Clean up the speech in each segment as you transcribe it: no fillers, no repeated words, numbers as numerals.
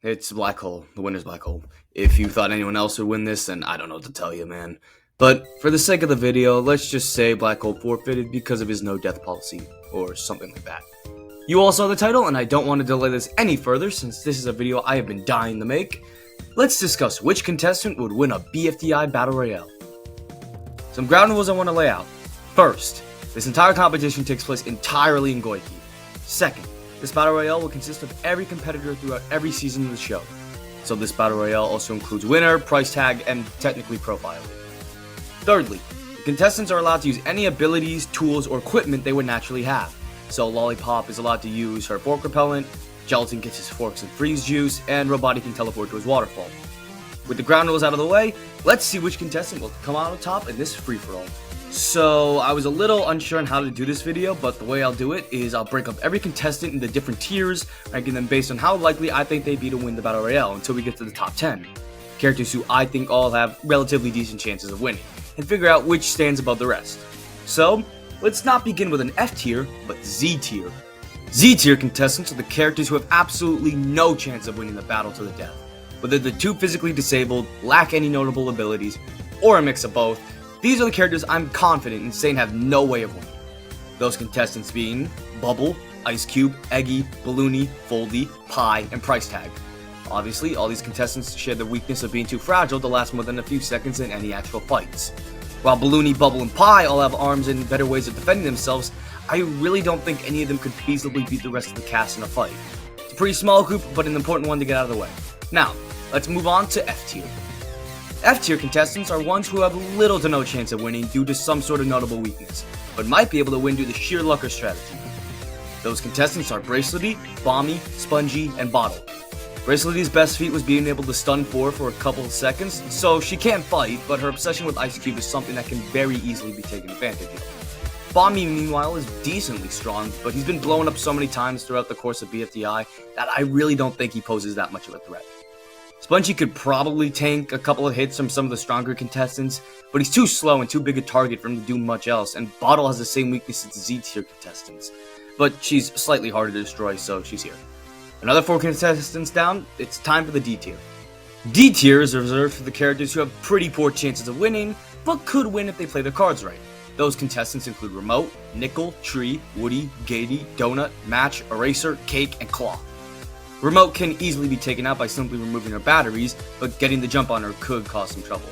It's Black Hole. The winner's Black Hole. If you thought anyone else would win this, then I don't know what to tell you, man. But for the sake of the video, let's just say Black Hole forfeited because of his no-death policy, or something like that. You all saw the title, and I don't want to delay this any further since this is a video I have been dying to make. Let's discuss which contestant would win a BFDI Battle Royale. Some ground rules I want to lay out. First, this entire competition takes place entirely in Goiki. Second, this Battle Royale will consist of every competitor throughout every season of the show. So this Battle Royale also includes winner, price tag, and technically profiling. Thirdly, the contestants are allowed to use any abilities, tools, or equipment they would naturally have. So Lollipop is allowed to use her fork repellent, Gelatin gets his forks and freeze juice, and Robotti can teleport to his waterfall. With the ground rules out of the way, let's see which contestant will come out on top in this free-for-all. So I was a little unsure on how to do this video, but the way I'll do it is I'll break up every contestant into different tiers, ranking them based on how likely I think they'd be to win the Battle Royale until we get to the top 10. Characters who I think all have relatively decent chances of winning, and figure out which stands above the rest. So, let's not begin with an F tier, but Z tier. Z tier contestants are the characters who have absolutely no chance of winning the battle to the death. Whether they're too physically disabled, lack any notable abilities, or a mix of both, these are the characters I'm confident in saying have no way of winning. Those contestants being Bubble, Ice Cube, Eggy, Balloony, Foldy, Pie, and Price Tag. Obviously, all these contestants share the weakness of being too fragile to last more than a few seconds in any actual fights. While Balloony, Bubble, and Pie all have arms and better ways of defending themselves, I really don't think any of them could feasibly beat the rest of the cast in a fight. It's a pretty small group, but an important one to get out of the way. Now, let's move on to F tier. F tier contestants are ones who have little to no chance of winning due to some sort of notable weakness, but might be able to win due to sheer luck or strategy. Those contestants are Bracelety, Bomby, Spongy, and Bottle. Bracelety's best feat was being able to stun 4 for a couple of seconds, so she can't fight, but her obsession with Ice Cube is something that can very easily be taken advantage of. Bomby, meanwhile, is decently strong, but he's been blown up so many times throughout the course of BFDI that I really don't think he poses that much of a threat. Spongy could probably tank a couple of hits from some of the stronger contestants, but he's too slow and too big a target for him to do much else, and Bottle has the same weakness as the Z tier contestants, but she's slightly harder to destroy, so she's here. Another 4 contestants down, it's time for the D tier. D tier is reserved for the characters who have pretty poor chances of winning, but could win if they play their cards right. Those contestants include Remote, Nickel, Tree, Woody, Gatey, Donut, Match, Eraser, Cake, and Claw. Remote can easily be taken out by simply removing her batteries, but getting the jump on her could cause some trouble.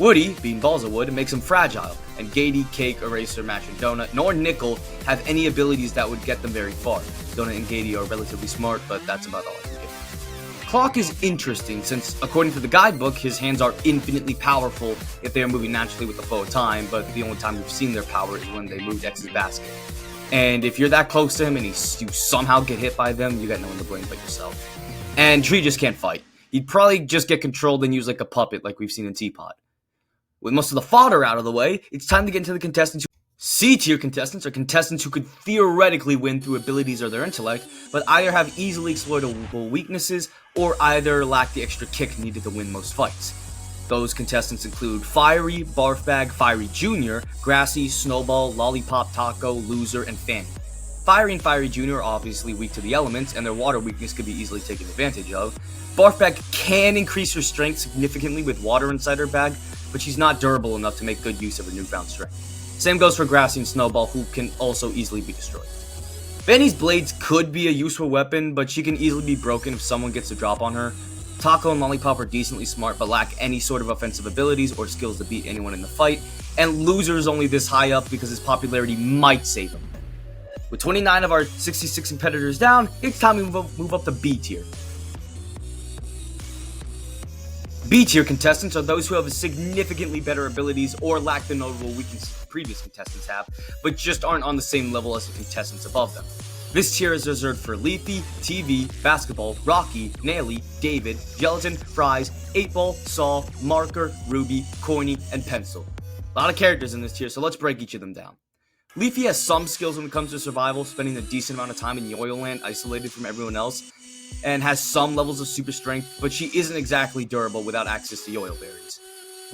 Woody, being balls of wood, makes him fragile, and Gatey, Cake, Eraser, Match, and Donut, nor Nickel have any abilities that would get them very far. Donut and Gatey are relatively smart, but that's about all I can give. Clock is interesting since, according to the guidebook, his hands are infinitely powerful if they are moving naturally with the flow of time, but the only time we've seen their power is when they moved X's basket. And if you're that close to him and you somehow get hit by them, you got no one to blame but yourself. And Tree just can't fight. He'd probably just get controlled and use like a puppet like we've seen in Teapot. With most of the fodder out of the way, it's time to get into the contestants. C tier contestants are contestants who could theoretically win through abilities or their intellect, but either have easily exploitable weaknesses or either lack the extra kick needed to win most fights. Those contestants include Fiery, Barfbag, Fiery Jr., Grassy, Snowball, Lollipop, Taco, Loser, and Fanny. Fiery and Fiery Jr. are obviously weak to the elements, and their water weakness could be easily taken advantage of. Barfbag can increase her strength significantly with water inside her bag, but she's not durable enough to make good use of her newfound strength. Same goes for Grassy and Snowball, who can also easily be destroyed. Fanny's blades could be a useful weapon, but she can easily be broken if someone gets a drop on her. Taco and Lollipop are decently smart, but lack any sort of offensive abilities or skills to beat anyone in the fight, and Loser is only this high up because his popularity might save him. With 29 of our 66 competitors down, it's time to move up to B tier. B tier contestants are those who have significantly better abilities or lack the notable weaknesses previous contestants have, but just aren't on the same level as the contestants above them. This tier is reserved for Leafy, TV, Basketball, Rocky, Naily, David, Gelatin, Fries, 8-Ball, Saw, Marker, Ruby, Coiny, and Pencil. A lot of characters in this tier, so let's break each of them down. Leafy has some skills when it comes to survival, spending a decent amount of time in Yoyo Land isolated from everyone else, and has some levels of super strength, but she isn't exactly durable without access to Yoyo Berries.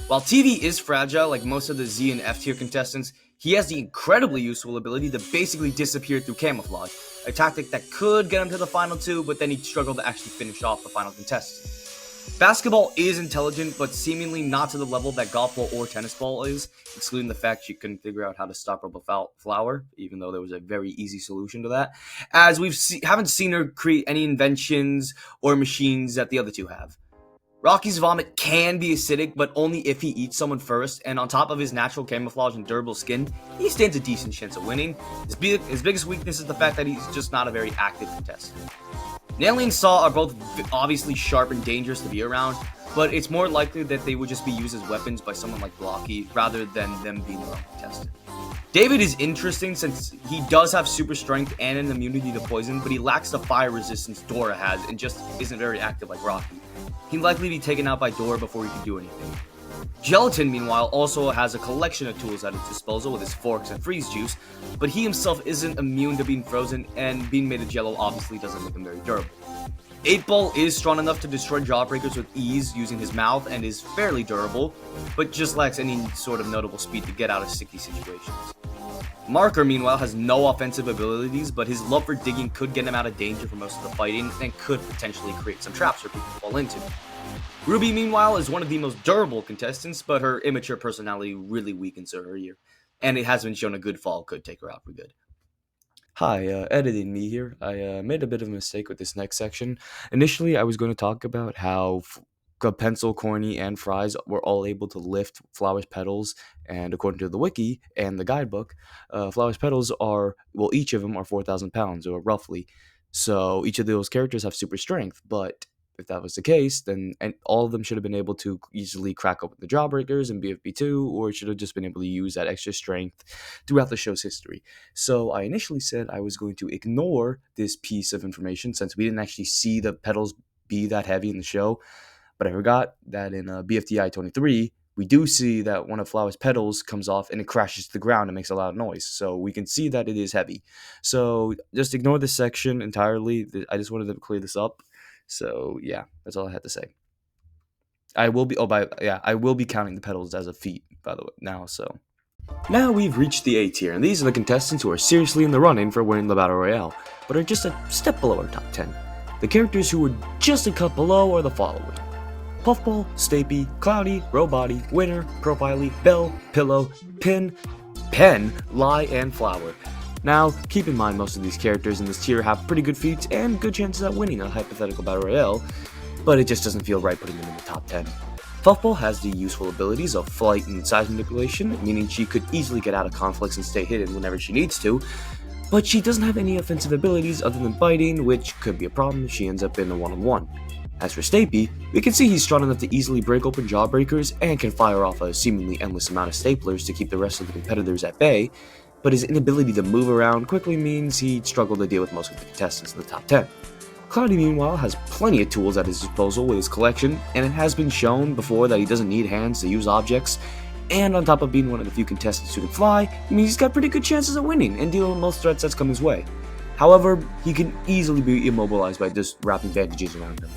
While TV is fragile like most of the Z and F tier contestants, he has the incredibly useful ability to basically disappear through camouflage, a tactic that could get him to the final two, but then he'd struggle to actually finish off the final contestant. Basketball is intelligent, but seemingly not to the level that golf ball or tennis ball is, excluding the fact she couldn't figure out how to stop a flower, even though there was a very easy solution to that, as haven't seen her create any inventions or machines that the other two have. Rocky's vomit can be acidic, but only if he eats someone first, and on top of his natural camouflage and durable skin, he stands a decent chance of winning. His biggest weakness is the fact that he's just not a very active contestant. Naily and Saw are both obviously sharp and dangerous to be around, but it's more likely that they would just be used as weapons by someone like Blocky, rather than them being their own contestant. David is interesting since he does have super strength and an immunity to poison, but he lacks the fire resistance Dora has and just isn't very active like Rocky. He'd likely be taken out by Dora before he could do anything. Gelatin, meanwhile, also has a collection of tools at his disposal with his forks and freeze juice, but he himself isn't immune to being frozen, and being made of jello obviously doesn't make him very durable. 8-Ball is strong enough to destroy jawbreakers with ease using his mouth and is fairly durable, but just lacks any sort of notable speed to get out of sticky situations. Marker, meanwhile, has no offensive abilities, but his love for digging could get him out of danger for most of the fighting and could potentially create some traps for people to fall into. Ruby, meanwhile, is one of the most durable contestants, but her immature personality really weakens her earlier, and it has been shown a good fall could take her out for good. Hi, editing me here. I made a bit of a mistake with this next section. Initially, I was going to talk about how Pencil, Corny, and Fries were all able to lift Flower's petals, and according to the wiki and the guidebook, Flower's petals are, well, each of them are 4,000 pounds, or roughly. So each of those characters have super strength, but if that was the case, then all of them should have been able to easily crack open the jawbreakers in BFB2, or should have just been able to use that extra strength throughout the show's history. So I initially said I was going to ignore this piece of information since we didn't actually see the petals be that heavy in the show, but I forgot that in BFDI 23, we do see that one of Flower's petals comes off and it crashes to the ground and makes a loud noise. So we can see that it is heavy. So just ignore this section entirely. I just wanted to clear this up. So yeah, that's all I had to say. I will be counting the petals as a feat, by the way, now. So now we've reached the A tier, and these are the contestants who are seriously in the running for winning the Battle Royale, but are just a step below our top 10. The characters who are just a cut below are the following: Puffball, Stapy, Cloudy, Robody, Winner, Profiley, Bell, Pillow, Pin, Pen, Lie, and Flower. Now, keep in mind most of these characters in this tier have pretty good feats and good chances at winning a hypothetical Battle Royale, but it just doesn't feel right putting them in the top 10. Puffball has the useful abilities of flight and size manipulation, meaning she could easily get out of conflicts and stay hidden whenever she needs to, but she doesn't have any offensive abilities other than biting, which could be a problem if she ends up in a one-on-one. As for Stapy, we can see he's strong enough to easily break open jawbreakers and can fire off a seemingly endless amount of staplers to keep the rest of the competitors at bay, but his inability to move around quickly means he'd struggle to deal with most of the contestants in the top 10. Cloudy, meanwhile, has plenty of tools at his disposal with his collection, and it has been shown before that he doesn't need hands to use objects, and on top of being one of the few contestants who can fly, it means he's got pretty good chances of winning and dealing with most threats that come his way. However, he can easily be immobilized by just wrapping bandages around him.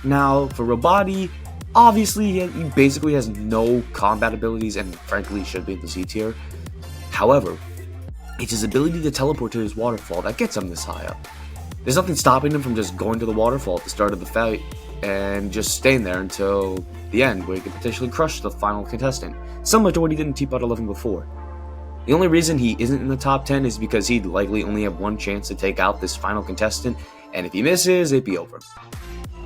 Now, for Robody, obviously he basically has no combat abilities and frankly should be in the C tier. However, it's his ability to teleport to his waterfall that gets him this high up. There's nothing stopping him from just going to the waterfall at the start of the fight and just staying there until the end, where he could potentially crush the final contestant, similar to what he did in Teapot 11 before. The only reason he isn't in the top 10 is because he'd likely only have one chance to take out this final contestant, and if he misses, it'd be over.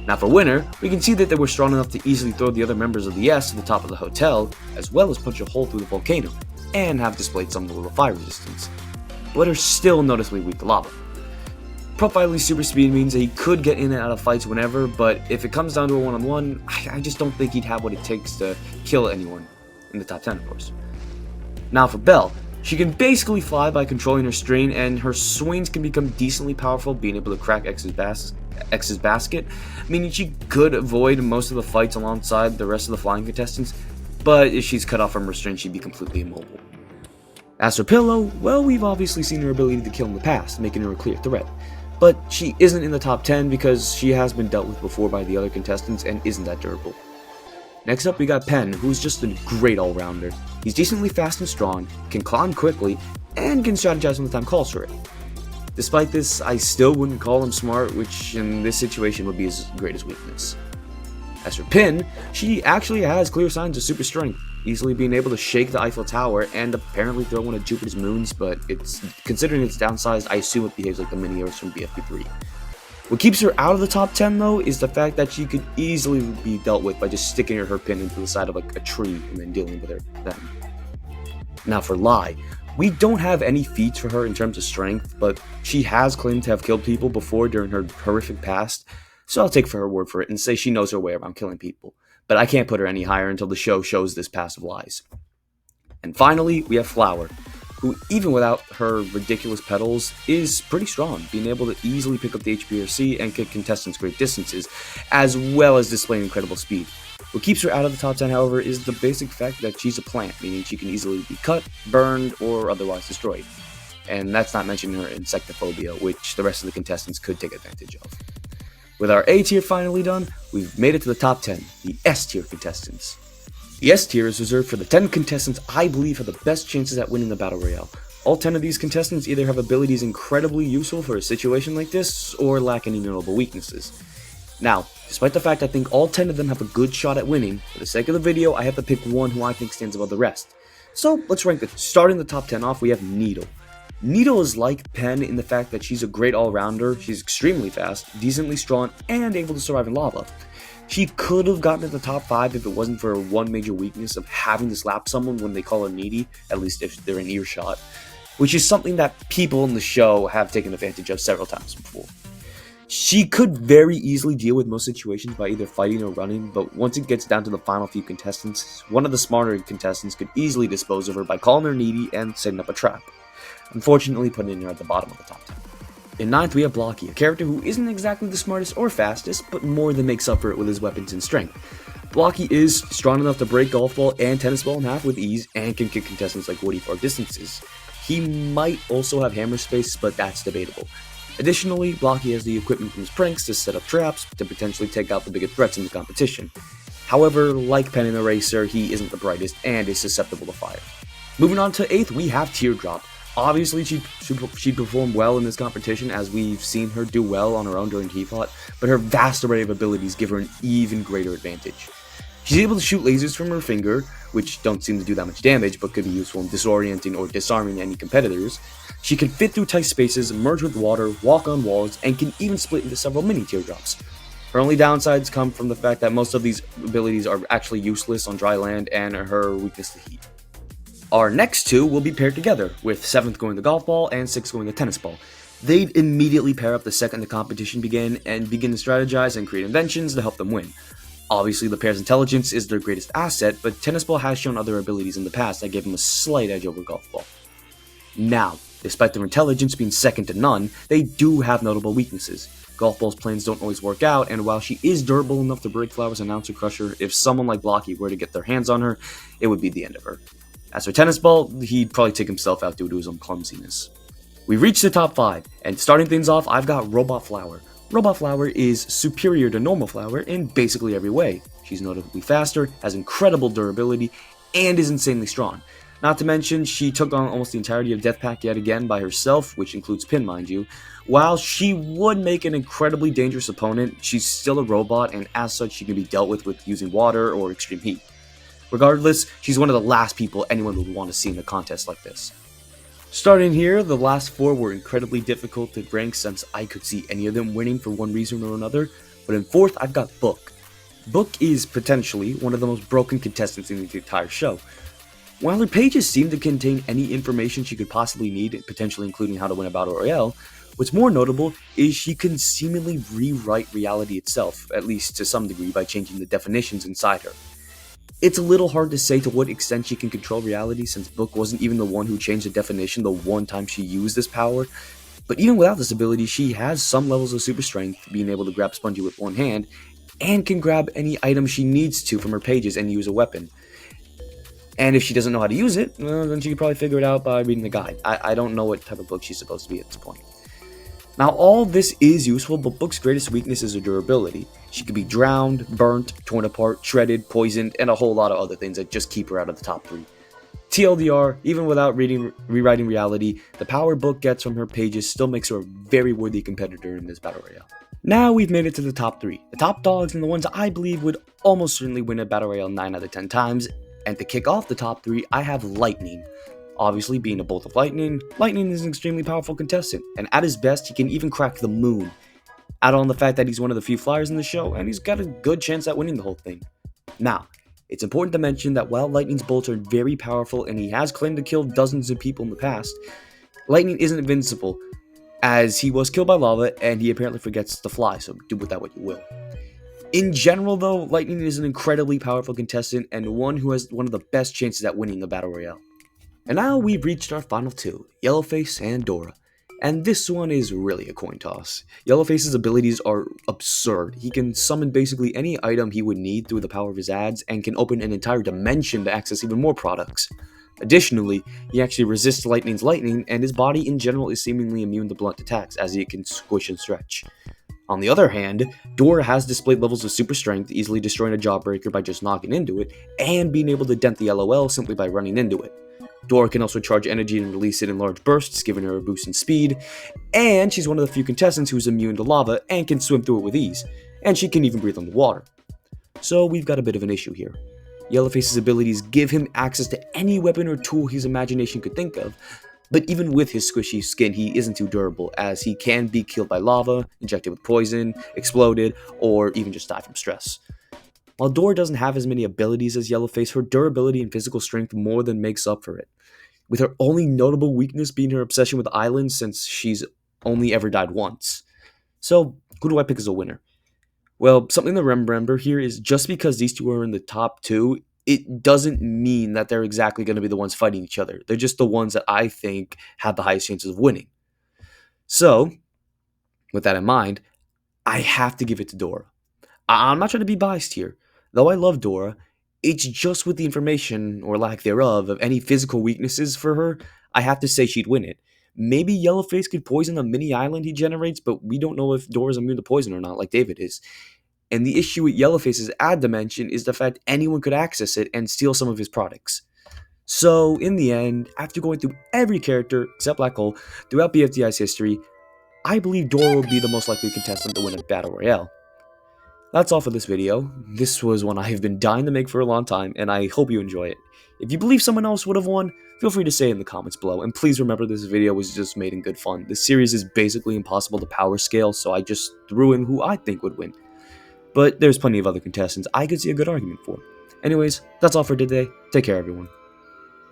Now for Winner, we can see that they were strong enough to easily throw the other members of the S to the top of the hotel, as well as punch a hole through the volcano, and have displayed some level of fire resistance, but are still noticeably weak to lava. Profiley's super speed means that he could get in and out of fights whenever, but if it comes down to a one-on-one, I just don't think he'd have what it takes to kill anyone in the top 10, of course. Now for Belle, she can basically fly by controlling her string, and her swings can become decently powerful, being able to crack X's basket, meaning she could avoid most of the fights alongside the rest of the flying contestants, but if she's cut off from her string, she'd be completely immobile. As for Pillow, well, we've obviously seen her ability to kill in the past, making her a clear threat, but she isn't in the top 10 because she has been dealt with before by the other contestants and isn't that durable. Next up we got Pen, who's just a great all-rounder. He's decently fast and strong, can climb quickly, and can strategize when the time calls for it. Despite this, I still wouldn't call him smart, which in this situation would be his greatest weakness. As for Pin, she actually has clear signs of super strength, easily being able to shake the Eiffel Tower and apparently throw one of Jupiter's moons, but considering it's downsized, I assume it behaves like the mini Earths from BFDI. What keeps her out of the top 10 though is the fact that she could easily be dealt with by just sticking her pin into the side of like a tree and then dealing with her then. Now for Lai, we don't have any feats for her in terms of strength, but she has claimed to have killed people before during her horrific past, so I'll take her word for it and say she knows her way around killing people, but I can't put her any higher until the show shows this past of Lai's. And finally, we have Flower, who even without her ridiculous petals is pretty strong, being able to easily pick up the HPRC and kick contestants great distances, as well as displaying incredible speed. What keeps her out of the top 10, however, is the basic fact that she's a plant, meaning she can easily be cut, burned, or otherwise destroyed. And that's not mentioning her insectophobia, which the rest of the contestants could take advantage of. With our A tier finally done, we've made it to the top 10, the S tier contestants. The S tier is reserved for the 10 contestants I believe have the best chances at winning the Battle Royale. All 10 of these contestants either have abilities incredibly useful for a situation like this, or lack any notable weaknesses. Now, despite the fact I think all 10 of them have a good shot at winning, for the sake of the video I have to pick one who I think stands above the rest. So let's rank it. Starting the top 10 off, we have Needle. Needle is like Pen in the fact that she's a great all-rounder, she's extremely fast, decently strong, and able to survive in lava. She could have gotten to the top 5 if it wasn't for one major weakness of having to slap someone when they call her needy, at least if they're in earshot, which is something that people in the show have taken advantage of several times before. She could very easily deal with most situations by either fighting or running, but once it gets down to the final few contestants, one of the smarter contestants could easily dispose of her by calling her needy and setting up a trap, unfortunately putting her at the bottom of the top 10. In 9th, we have Blocky, a character who isn't exactly the smartest or fastest, but more than makes up for it with his weapons and strength. Blocky is strong enough to break golf ball and tennis ball in half with ease, and can kick contestants like Woody far distances. He might also have hammer space, but that's debatable. Additionally, Blocky has the equipment from his pranks to set up traps to potentially take out the biggest threats in the competition. However, like Pen and Eraser, he isn't the brightest and is susceptible to fire. Moving on to 8th, we have Teardrop. Obviously, she'd perform well in this competition, as we've seen her do well on her own during Teapot, but her vast array of abilities give her an even greater advantage. She's able to shoot lasers from her finger, which don't seem to do that much damage, but could be useful in disorienting or disarming any competitors. She can fit through tight spaces, merge with water, walk on walls, and can even split into several mini teardrops. Her only downsides come from the fact that most of these abilities are actually useless on dry land and her weakness to heat. Our next two will be paired together, with 7th going to golf ball and 6th going to tennis ball. They'd immediately pair up the second the competition began and begin to strategize and create inventions to help them win. Obviously, the pair's intelligence is their greatest asset, but tennis ball has shown other abilities in the past that give him a slight edge over golf ball. Now, despite their intelligence being second to none, they do have notable weaknesses. Golf ball's plans don't always work out, and while she is durable enough to break Flower's announcer crusher, if someone like Blocky were to get their hands on her, it would be the end of her. As for tennis ball, he'd probably take himself out due to his own clumsiness. We've reached the top 5, and starting things off, I've got Robot Flower. Robot Flower is superior to normal Flower in basically every way. She's notably faster, has incredible durability, and is insanely strong. Not to mention, she took on almost the entirety of Death Pack yet again by herself, which includes Pin, mind you. While she would make an incredibly dangerous opponent, she's still a robot, and as such she can be dealt with using water or extreme heat. Regardless, she's one of the last people anyone would want to see in a contest like this. Starting here, the last 4 were incredibly difficult to rank since I could see any of them winning for one reason or another, but in 4th I've got Book. Book is potentially one of the most broken contestants in the entire show. While her pages seem to contain any information she could possibly need, potentially including how to win a Battle Royale, what's more notable is she can seemingly rewrite reality itself, at least to some degree by changing the definitions inside her. It's a little hard to say to what extent she can control reality, since Book wasn't even the one who changed the definition the one time she used this power, but even without this ability, she has some levels of super strength, being able to grab Spongy with one hand, and can grab any item she needs to from her pages and use a weapon. And if she doesn't know how to use it, well, then she could probably figure it out by reading the guide. I don't know what type of book she's supposed to be at this point. Now, all this is useful, but Book's greatest weakness is her durability. She could be drowned, burnt, torn apart, shredded, poisoned, and a whole lot of other things that just keep her out of the top 3. TLDR, even without rewriting reality, the power book gets from her pages still makes her a very worthy competitor in this battle royale. Now we've made it to the top 3, the top dogs and the ones I believe would almost certainly win a battle royale 9 out of 10 times, and to kick off the top 3, I have Lightning. Obviously, being a bolt of lightning, Lightning is an extremely powerful contestant, and at his best, he can even crack the moon. Add on the fact that he's one of the few flyers in the show, and he's got a good chance at winning the whole thing. Now, it's important to mention that while Lightning's bolts are very powerful and he has claimed to kill dozens of people in the past, Lightning isn't invincible, as he was killed by lava and he apparently forgets to fly, so do with that what you will. In general though, Lightning is an incredibly powerful contestant and one who has one of the best chances at winning the Battle Royale. And now we've reached our final 2, Yellowface and Dora. And this one is really a coin toss. Yellowface's abilities are absurd. He can summon basically any item he would need through the power of his ads and can open an entire dimension to access even more products. Additionally, he actually resists Lightning's lightning, and his body in general is seemingly immune to blunt attacks as he can squish and stretch. On the other hand, Dora has displayed levels of super strength, easily destroying a jawbreaker by just knocking into it, and being able to dent the LOL simply by running into it. Dora can also charge energy and release it in large bursts, giving her a boost in speed, and she's one of the few contestants who's immune to lava and can swim through it with ease, and she can even breathe underwater. So we've got a bit of an issue here. Yellowface's abilities give him access to any weapon or tool his imagination could think of, but even with his squishy skin, he isn't too durable, as he can be killed by lava, injected with poison, exploded, or even just die from stress. While Dora doesn't have as many abilities as Yellowface, her durability and physical strength more than makes up for it, with her only notable weakness being her obsession with islands since she's only ever died once. So, who do I pick as a winner? Well, something to remember here is just because these two are in the top 2, it doesn't mean that they're exactly going to be the ones fighting each other. They're just the ones that I think have the highest chances of winning. So, with that in mind, I have to give it to Dora. I'm not trying to be biased here. Though I love Dora, it's just with the information, or lack thereof, of any physical weaknesses for her, I have to say she'd win it. Maybe Yellowface could poison the mini island he generates, but we don't know if Dora's immune to poison or not, like David is. And the issue with Yellowface's ad dimension is the fact anyone could access it and steal some of his products. So, in the end, after going through every character, except Black Hole, throughout BFDI's history, I believe Dora will be the most likely contestant to win a Battle Royale. That's all for this video. This was one I have been dying to make for a long time, and I hope you enjoy it. If you believe someone else would have won, feel free to say it in the comments below, and please remember this video was just made in good fun. This series is basically impossible to power scale, so I just threw in who I think would win. But there's plenty of other contestants I could see a good argument for. Anyways, that's all for today. Take care, everyone.